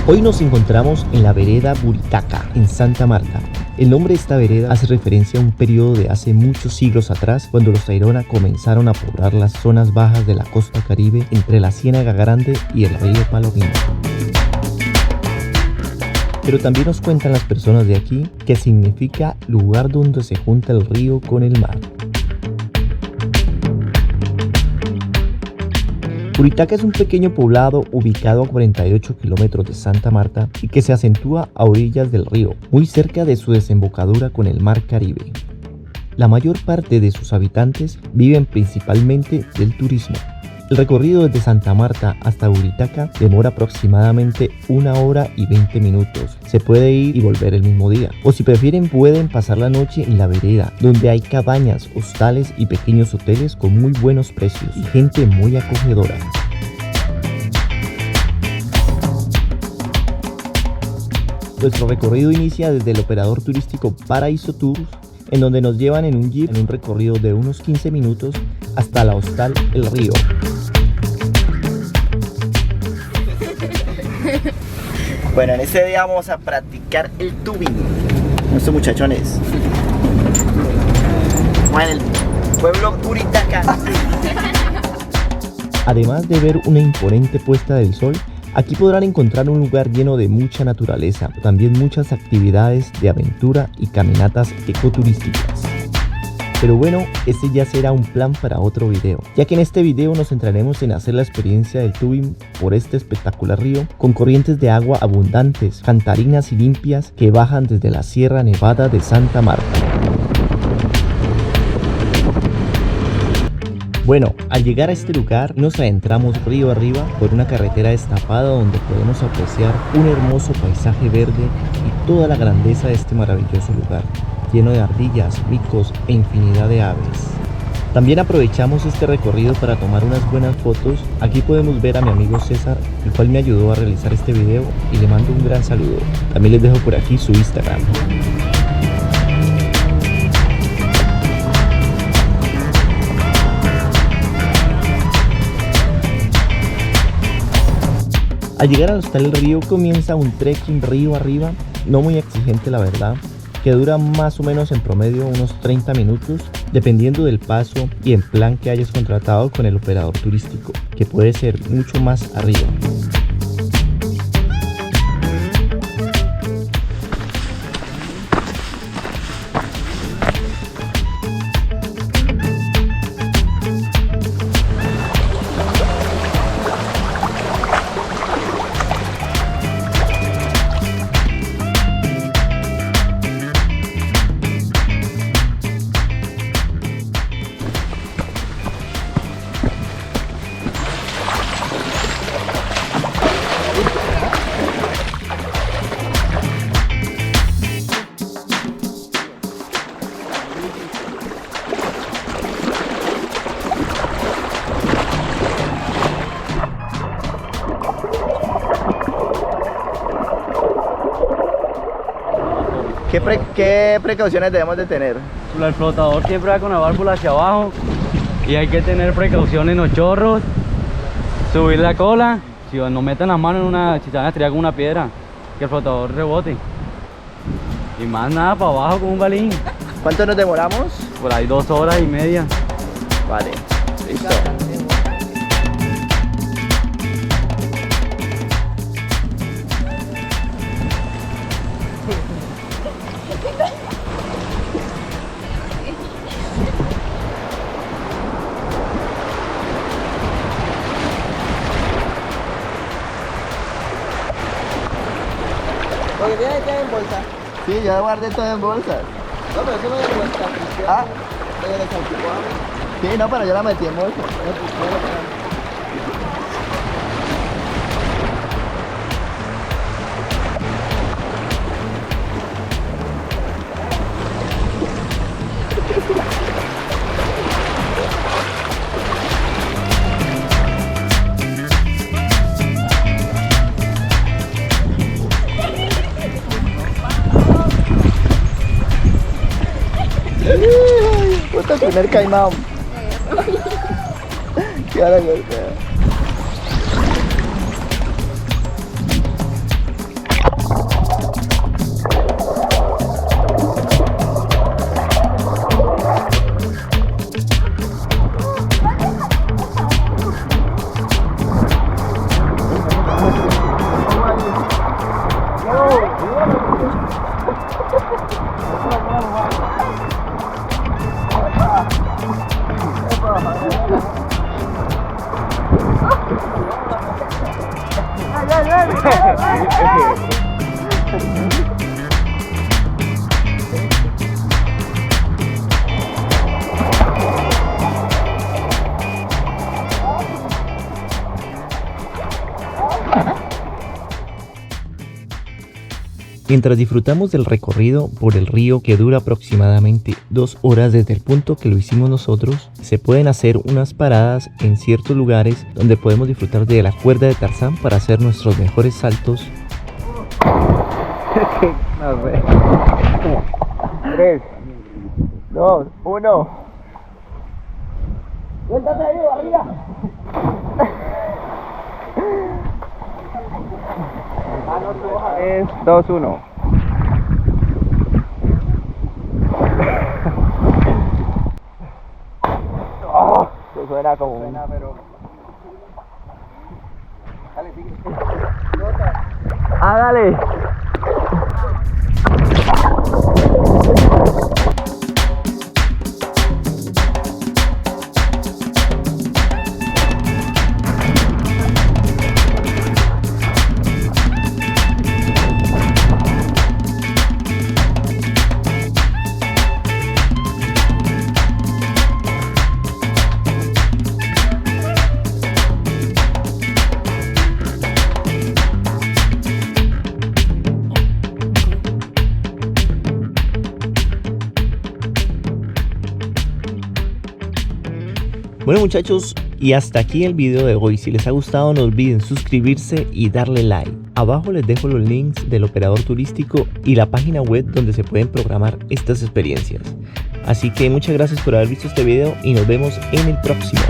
Hoy nos encontramos en la vereda Buritaca, en Santa Marta. El nombre de esta vereda hace referencia a un periodo de hace muchos siglos atrás, cuando los Tayrona comenzaron a poblar las zonas bajas de la costa caribe entre la Ciénaga Grande y el río Palomino. Pero también nos cuentan las personas de aquí que significa lugar donde se junta el río con el mar. Buritaca es un pequeño poblado ubicado a 48 kilómetros de Santa Marta y que se acentúa a orillas del río, muy cerca de su desembocadura con el mar Caribe. La mayor parte de sus habitantes viven principalmente del turismo. El recorrido desde Santa Marta hasta Buritaca demora aproximadamente 1 hora y 20 minutos. Se puede ir y volver el mismo día. O si prefieren pueden pasar la noche en la vereda, donde hay cabañas, hostales y pequeños hoteles con muy buenos precios y gente muy acogedora. Nuestro recorrido inicia desde el operador turístico Paraíso Tours, en donde nos llevan en un jeep en un recorrido de unos 15 minutos hasta la hostal El Río. Bueno, en este día vamos a practicar el tubing. Nuestros muchachones. Bueno, el pueblo Buritaca. Además de ver una imponente puesta del sol, aquí podrán encontrar un lugar lleno de mucha naturaleza, también muchas actividades de aventura y caminatas ecoturísticas. Pero bueno, este ya será un plan para otro video, ya que en este video nos centraremos en hacer la experiencia del tubing por este espectacular río, con corrientes de agua abundantes, cantarinas y limpias que bajan desde la Sierra Nevada de Santa Marta. Bueno, al llegar a este lugar nos adentramos río arriba por una carretera destapada donde podemos apreciar un hermoso paisaje verde y toda la grandeza de este maravilloso lugar, lleno de ardillas, micos e infinidad de aves. También aprovechamos este recorrido para tomar unas buenas fotos. Aquí podemos ver a mi amigo César, el cual me ayudó a realizar este video y le mando un gran saludo. También les dejo por aquí su Instagram. Al llegar al hostal El Río comienza un trekking río arriba, no muy exigente la verdad, que dura más o menos en promedio unos 30 minutos, dependiendo del paso y en plan que hayas contratado con el operador turístico, que puede ser mucho más arriba. ¿Qué precauciones debemos de tener? El flotador siempre va con la válvula hacia abajo y hay que tener precaución en los chorros, subir la cola, si no metan las manos en una, si se van a estrellar con una piedra, que el flotador rebote. Y más nada, para abajo con un balín. ¿Cuánto nos demoramos? Por ahí 2 horas y media. Vale, listo. Porque tiene que en bolsa. Sí, ya guardé todo en bolsas. No, pero eso no es de nuestra prisión. Ah, De la salchipapa. sí, no, pero yo la metí en bolsa. Puta, primer caimán. Qué hora golpea. Mientras disfrutamos del recorrido por el río que dura aproximadamente 2 horas desde el punto que lo hicimos nosotros, se pueden hacer unas paradas en ciertos lugares donde podemos disfrutar de la cuerda de Tarzán para hacer nuestros mejores saltos. No sé. 3, 2, 1. ¡Suéltate ahí, barriga! 3, 2, 1. Oh, eso suena como un... pero... Dale, sigue. ¡Hágale! Bueno muchachos, y hasta aquí el video de hoy. Si les ha gustado no olviden suscribirse y darle like. Abajo les dejo los links del operador turístico y la página web donde se pueden programar estas experiencias. Así que muchas gracias por haber visto este video y nos vemos en el próximo.